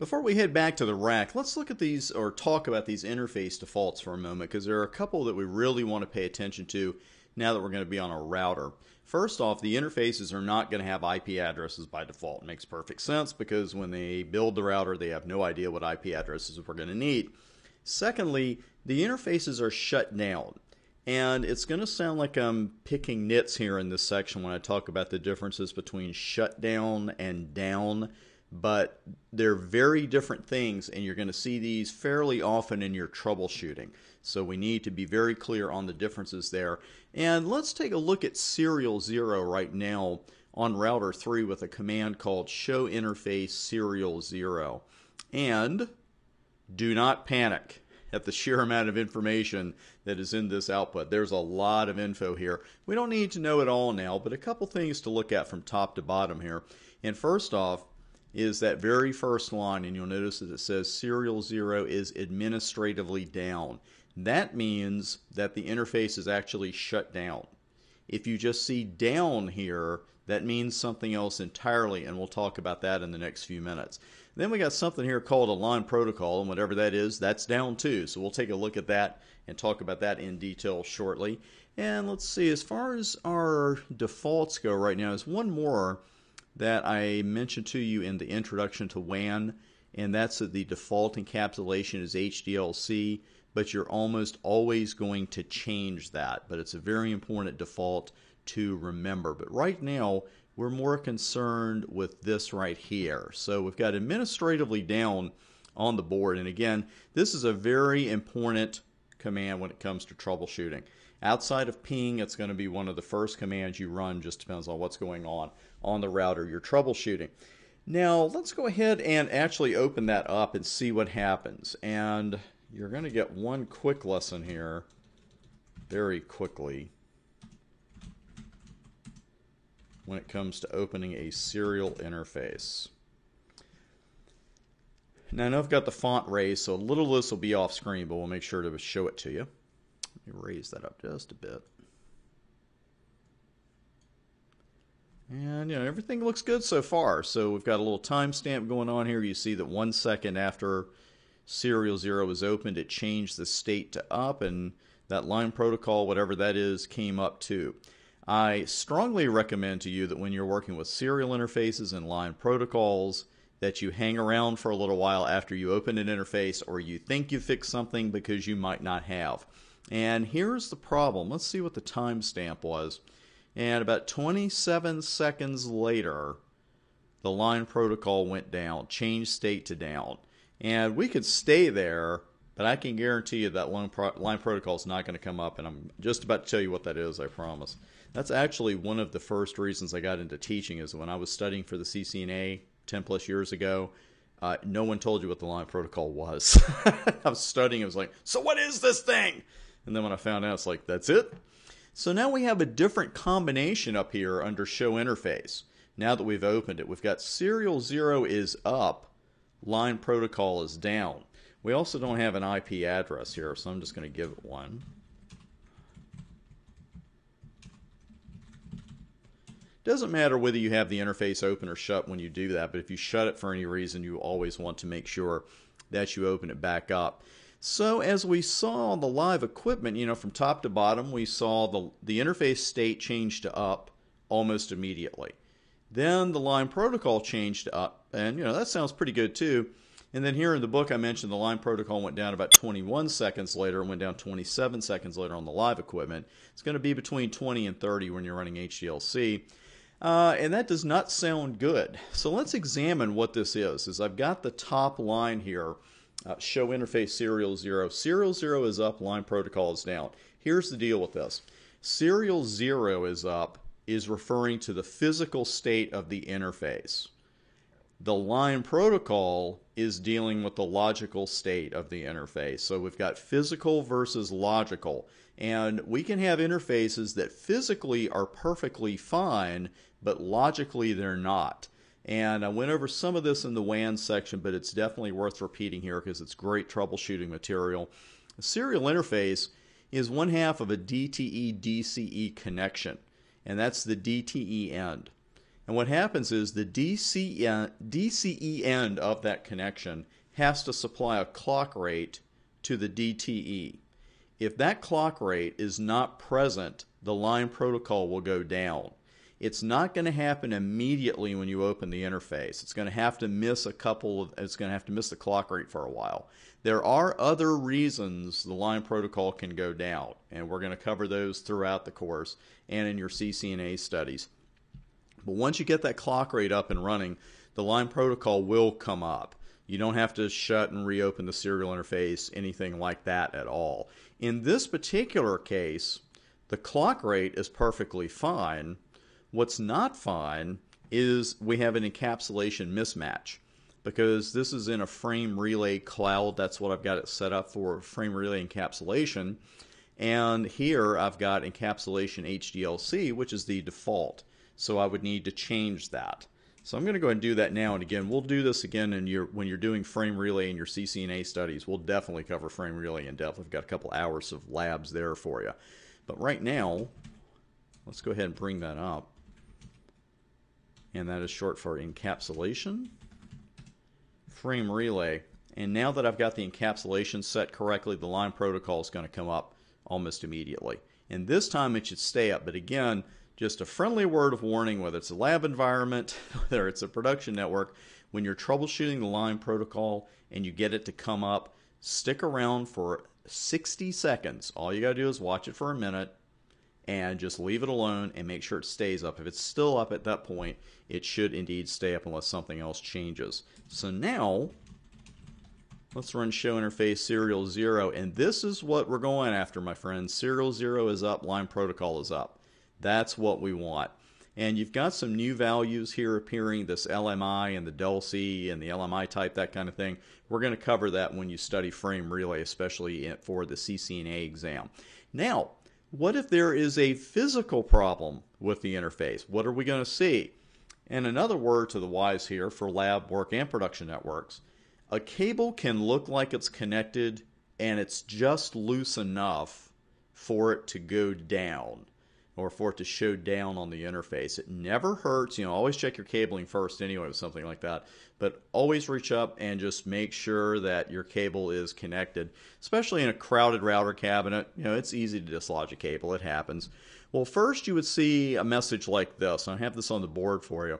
Before we head back to the rack, let's look at these or talk about these interface defaults for a moment because there are a couple that we really want to pay attention to now that we're going to be on a router. First off, the interfaces are not going to have IP addresses by default. It makes perfect sense because when they build the router, they have no idea what IP addresses we're going to need. Secondly, the interfaces are shut down. And it's going to sound like I'm picking nits here in this section when I talk about the differences between shutdown and down, but they're very different things, and you're going to see these fairly often in your troubleshooting. So we need to be very clear on the differences there. And let's take a look at serial 0 right now on router 3 with a command called show interface serial 0. And do not panic at the sheer amount of information that is in this output. There's a lot of info here. We don't need to know it all now, but a couple things to look at from top to bottom here. And first off is that very first line, and you'll notice that it says serial 0 is administratively down. That means that the interface is actually shut down. If you just see down here, that means something else entirely, and we'll talk about that in the next few minutes. Then we got something here called a line protocol, and whatever that is, that's down too. So we'll take a look at that and talk about that in detail shortly. And let's see, as far as our defaults go right now, there's one more that I mentioned to you in the introduction to WAN, and that's that the default encapsulation is HDLC, but you're almost always going to change that. But it's a very important default to remember. But right now, we're more concerned with this right here. So we've got administratively down on the board. And again, this is a very important command when it comes to troubleshooting. Outside of ping, it's going to be one of the first commands you run, just depends on what's going on the router you're troubleshooting. Now, let's go ahead and actually open that up and see what happens. And you're going to get one quick lesson here very quickly when it comes to opening a serial interface. Now I know I've got the font raised, so a little of this will be off screen, but we'll make sure to show it to you. Let me raise that up just a bit. And everything looks good so far. So we've got a little timestamp going on here. You see that 1 second after serial 0 was opened, it changed the state to up, and that line protocol, whatever that is, came up too. I strongly recommend to you that when you're working with serial interfaces and line protocols, that you hang around for a little while after you open an interface or you think you fixed something because you might not have. And here's the problem. Let's see what the timestamp was. And about 27 seconds later, the line protocol went down, changed state to down. And we could stay there, but I can guarantee you that line protocol is not going to come up, and I'm just about to tell you what that is, I promise. That's actually one of the first reasons I got into teaching, is when I was studying for the CCNA 10 plus years ago, no one told you what the line protocol was. I was studying, I was like, so what is this thing? And then when I found out, it's like, that's it? So now we have a different combination up here under show interface. Now that we've opened it, we've got serial 0 is up, line protocol is down. We also don't have an IP address here, so I'm just going to give it one. Doesn't matter whether you have the interface open or shut when you do that, but if you shut it for any reason, you always want to make sure that you open it back up. So as we saw on the live equipment, from top to bottom, we saw the interface state change to up almost immediately. Then the line protocol changed to up, and that sounds pretty good too. And then here in the book I mentioned the line protocol went down about 21 seconds later and went down 27 seconds later on the live equipment. It's going to be between 20 and 30 when you're running HDLC. And that does not sound good. So let's examine what this is I've got the top line here, show interface serial 0. Serial 0 is up, line protocol is down. Here's the deal with this. Serial 0 is up is referring to the physical state of the interface. The line protocol is dealing with the logical state of the interface. So we've got physical versus logical. And we can have interfaces that physically are perfectly fine, but logically they're not. And I went over some of this in the WAN section, but it's definitely worth repeating here because it's great troubleshooting material. A serial interface is one half of a DTE-DCE connection, and that's the DTE end. And what happens is the DCE end of that connection has to supply a clock rate to the DTE. If that clock rate is not present, the line protocol will go down. It's not going to happen immediately when you open the interface. It's going to have to miss it's going to have to miss the clock rate for a while. There are other reasons the line protocol can go down, and we're going to cover those throughout the course and in your CCNA studies. But once you get that clock rate up and running, the line protocol will come up. You don't have to shut and reopen the serial interface, anything like that at all. In this particular case, the clock rate is perfectly fine. What's not fine is we have an encapsulation mismatch, because this is in a frame relay cloud. That's what I've got it set up for, frame relay encapsulation. And here I've got encapsulation HDLC, which is the default. So I would need to change that. So I'm going to go ahead and do that now. And again, we'll do this again when you're doing frame relay in your CCNA studies. We'll definitely cover frame relay in depth. I've got a couple hours of labs there for you. But right now, let's go ahead and bring that up. And that is short for encapsulation, frame relay. And now that I've got the encapsulation set correctly, the line protocol is going to come up almost immediately. And this time it should stay up. But again, just a friendly word of warning, whether it's a lab environment, whether it's a production network, when you're troubleshooting the line protocol and you get it to come up, stick around for 60 seconds. All you got to do is watch it for a minute and just leave it alone and make sure it stays up. If it's still up at that point, it should indeed stay up unless something else changes. So now, let's run show interface serial 0, and this is what we're going after, my friends. Serial 0 is up, line protocol is up. That's what we want. And you've got some new values here appearing, this LMI and the del-C and the LMI type, that kind of thing. We're going to cover that when you study frame relay, especially for the CCNA exam. Now, what if there is a physical problem with the interface? What are we going to see? And another word to the wise here for lab work and production networks, a cable can look like it's connected and it's just loose enough for it to go down, or for it to show down on the interface. It never hurts. Always check your cabling first anyway with something like that. But always reach up and just make sure that your cable is connected, especially in a crowded router cabinet. It's easy to dislodge a cable. It happens. Well, first you would see a message like this. I have this on the board for you.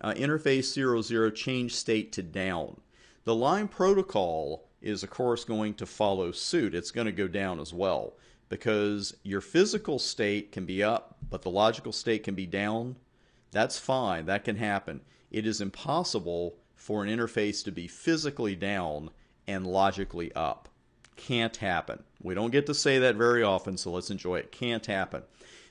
Interface 00, change state to down. The line protocol is, of course, going to follow suit. It's going to go down as well, because your physical state can be up, but the logical state can be down. That's fine. That can happen. It is impossible for an interface to be physically down and logically up. Can't happen. We don't get to say that very often, so let's enjoy it. Can't happen.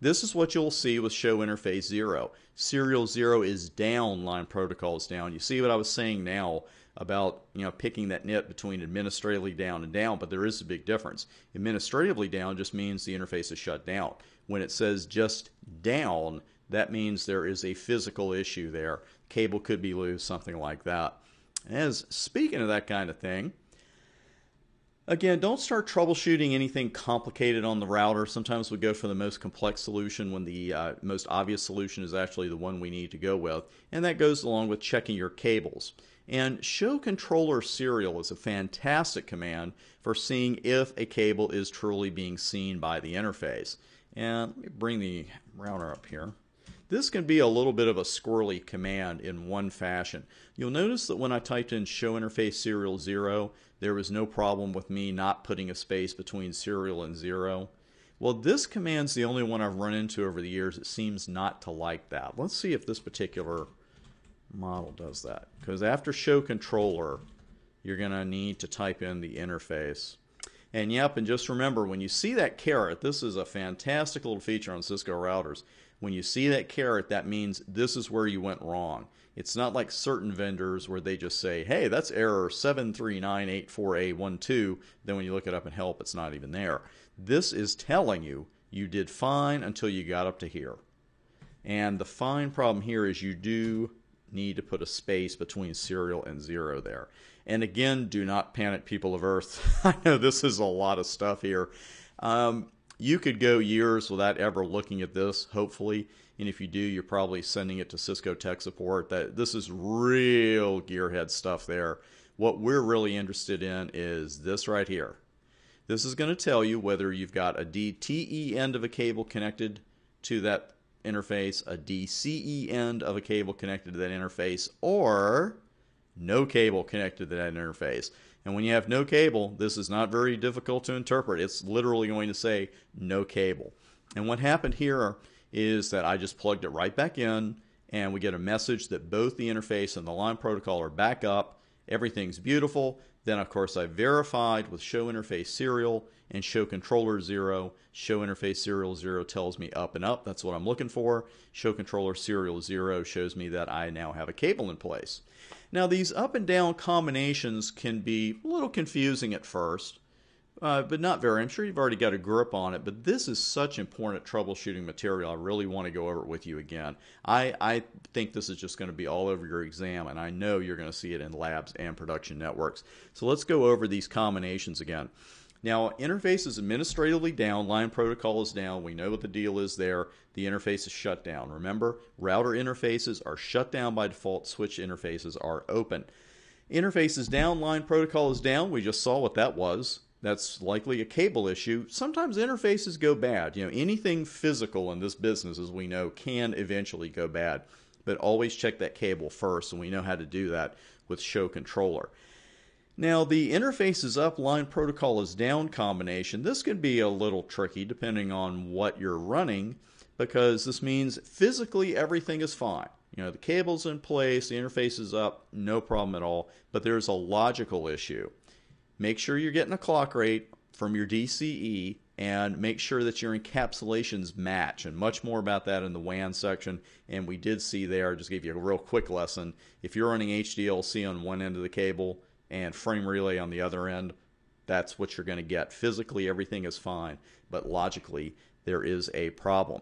This is what you'll see with show interface 0. Serial 0 is down, line protocol is down. You see what I was saying now about picking that nit between administratively down and down, but there is a big difference. Administratively down just means the interface is shut down. When it says just down, that means there is a physical issue there. Cable could be loose, something like that. As speaking of that kind of thing, again, don't start troubleshooting anything complicated on the router. Sometimes we go for the most complex solution when the most obvious solution is actually the one we need to go with, and that goes along with checking your cables. And show controller serial is a fantastic command for seeing if a cable is truly being seen by the interface. And let me bring the router up here. This can be a little bit of a squirrely command in one fashion. You'll notice that when I typed in show interface serial 0, there was no problem with me not putting a space between serial and 0. Well, this command's the only one I've run into over the years that seems not to like that. Let's see if this particular model does that, because after show controller you're going to need to type in the interface. And yep, and just remember, when you see that caret, this is a fantastic little feature on Cisco routers. When you see that caret, that means this is where you went wrong. It's not like certain vendors where they just say, hey, that's error 73984A12. Then when you look it up in help, it's not even there. This is telling you you did fine until you got up to here. And the fine problem here is you do need to put a space between serial and 0 there. And again, do not panic, people of Earth. I know this is a lot of stuff here. You could go years without ever looking at this, hopefully. And if you do, you're probably sending it to Cisco tech support. This is real gearhead stuff there. What we're really interested in is this right here. This is going to tell you whether you've got a DTE end of a cable connected to that interface, a DCE end of a cable connected to that interface, or no cable connected to that interface. And when you have no cable, this is not very difficult to interpret. It's literally going to say no cable. And what happened here is that I just plugged it right back in, and we get a message that both the interface and the line protocol are back up. Everything's beautiful. Then, of course, I verified with show interface serial and show controller 0. Show interface serial 0 tells me up and up. That's what I'm looking for. Show controller serial 0 shows me that I now have a cable in place. Now, these up and down combinations can be a little confusing at first, but not very. I'm sure you've already got a grip on it, but this is such important troubleshooting material. I really want to go over it with you again. I think this is just going to be all over your exam, and I know you're going to see it in labs and production networks. So let's go over these combinations again. Now, interface is administratively down, line protocol is down. We know what the deal is there. The interface is shut down. Remember, router interfaces are shut down by default. Switch interfaces are open. Interface is down, line protocol is down. We just saw what that was. That's likely a cable issue. Sometimes interfaces go bad. You know, anything physical in this business, as we know, can eventually go bad. But always check that cable first, and we know how to do that with show controller. Now, the interface is up, line protocol is down combination. This can be a little tricky depending on what you're running, because this means physically everything is fine. You know, the cable's in place, the interface is up, no problem at all. But there's a logical issue. Make sure you're getting a clock rate from your DCE, and make sure that your encapsulations match, and much more about that in the WAN section. And we did see there, just gave you a real quick lesson. If you're running HDLC on one end of the cable and frame relay on the other end, that's what you're going to get. Physically, everything is fine, but logically, there is a problem.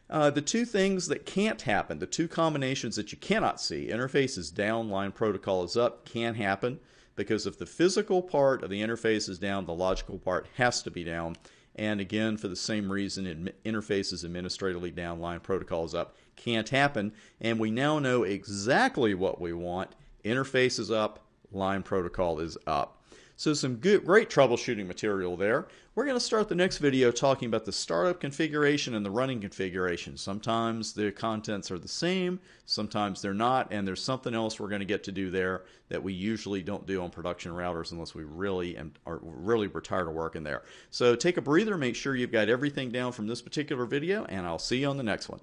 The two things that can't happen, the two combinations that you cannot see, interface is down, line protocol is up, can happen, because if the physical part of the interface is down, the logical part has to be down. And again, for the same reason, interface is administratively down, line protocol is up, can't happen. And we now know exactly what we want. Interface is up, line protocol is up. So some great troubleshooting material there. We're going to start the next video talking about the startup configuration and the running configuration. Sometimes the contents are the same, sometimes they're not, and there's something else we're going to get to do there that we usually don't do on production routers unless we really we're tired of working there. So take a breather, make sure you've got everything down from this particular video, and I'll see you on the next one.